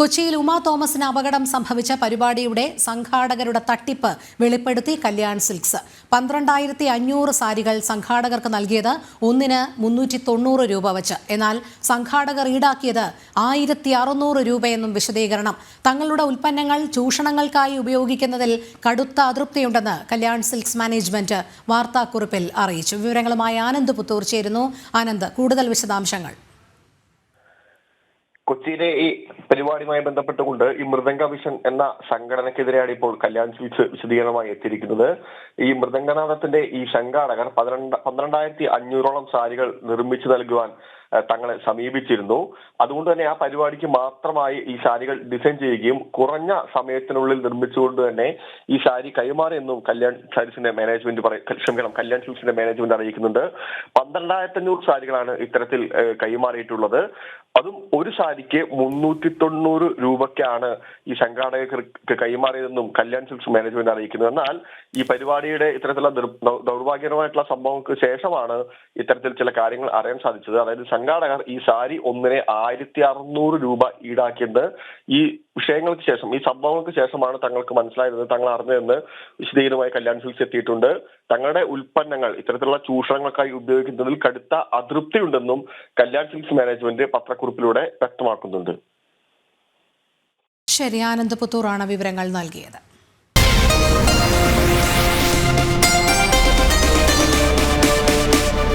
കൊച്ചിയിൽ ഉമാ തോമസിന് അപകടം സംഭവിച്ച പരിപാടിയുടെ സംഘാടകരുടെ തട്ടിപ്പ് വെളിപ്പെടുത്തി കല്യാൺ സിൽക്സ്. 12,500 സാരികൾ സംഘാടകർക്ക് നൽകിയത് ഒന്നിന് 390 രൂപ വച്ച്. എന്നാൽ സംഘാടകർ ഈടാക്കിയത് 1,600 രൂപയെന്നും വിശദീകരണം. തങ്ങളുടെ ഉൽപ്പന്നങ്ങൾ ചൂഷണങ്ങൾക്കായി ഉപയോഗിക്കുന്നതിൽ കടുത്ത അതൃപ്തിയുണ്ടെന്ന് കല്യാൺ സിൽക്സ് മാനേജ്മെന്റ് വാർത്താക്കുറിപ്പിൽ അറിയിച്ചു. വിവരങ്ങളുമായി ആനന്ദ് പുത്തൂർ ചേരുന്നു. ആനന്ദ്, കൂടുതൽ വിശദാംശങ്ങൾ. കൊച്ചിയിലെ ഈ പരിപാടിയുമായി ബന്ധപ്പെട്ടുകൊണ്ട് ഈ മൃദംഗ വിഷൻ എന്ന സംഘടനയ്ക്കെതിരെയാണ് ഇപ്പോൾ കല്യാൺ സിൽക്സ് വിശദീകരണമായി എത്തിയിരിക്കുന്നത്. ഈ മൃദംഗനാഥത്തിന്റെ ഈ സംഘാടകർ 12,500ഓളം സാരികൾ നിർമ്മിച്ചു നൽകുവാൻ തങ്ങളെ സമീപിച്ചിരുന്നു. അതുകൊണ്ട് തന്നെ ആ പരിപാടിക്ക് മാത്രമായി ഈ സാരികൾ ഡിസൈൻ ചെയ്യുകയും കുറഞ്ഞ സമയത്തിനുള്ളിൽ നിർമ്മിച്ചുകൊണ്ട് തന്നെ ഈ സാരി കൈമാറിയെന്നും കല്യാൺ സിൽക്സിന്റെ മാനേജ്മെന്റ് അറിയിക്കുന്നുണ്ട്. 12,500 സാരികളാണ് ഇത്തരത്തിൽ കൈമാറിയിട്ടുള്ളത്. അതും ഒരു സാരിക്ക് 390 രൂപയ്ക്കാണ് ഈ സംഘാടകർക്ക് കൈമാറിയതെന്നും കല്യാൺ സിൽക്സ് മാനേജ്മെന്റ് അറിയിക്കുന്നത്. എന്നാൽ ഈ പരിപാടിയുടെ ഇത്തരത്തിലുള്ള ദൗർഭാഗ്യകരമായിട്ടുള്ള സംഭവങ്ങൾക്ക് ശേഷമാണ് ഇത്തരത്തിൽ ചില കാര്യങ്ങൾ അറിയാൻ സാധിച്ചത്. അതായത് സംഘാടകർ ഈ സാരി ഒന്നിനെ 1,600 രൂപ ഈടാക്കിയത് ഈ വിഷയങ്ങൾക്ക് ശേഷം, ഈ സംഭവങ്ങൾക്ക് ശേഷമാണ് തങ്ങൾക്ക് മനസ്സിലായത്, തങ്ങൾ അറിഞ്ഞതെന്ന് വിശദീകരണമായി കല്യാൺ സിൽക്സ് എത്തിയിട്ടുണ്ട്. തങ്ങളുടെ ഉൽപ്പന്നങ്ങൾ ഇത്തരത്തിലുള്ള ചൂഷണങ്ങൾക്കായി ഉപയോഗിക്കുന്നതിൽ കടുത്ത അതൃപ്തിയുണ്ടെന്നും കല്യാൺ സിൽക്സ് മാനേജ്മെന്റ് പത്രക്കുറിപ്പിലൂടെ വ്യക്തമാക്കുന്നുണ്ട്. ശരി, ആനന്ദ് പുത്തൂറാണ് വിവരങ്ങൾ നൽകിയത്.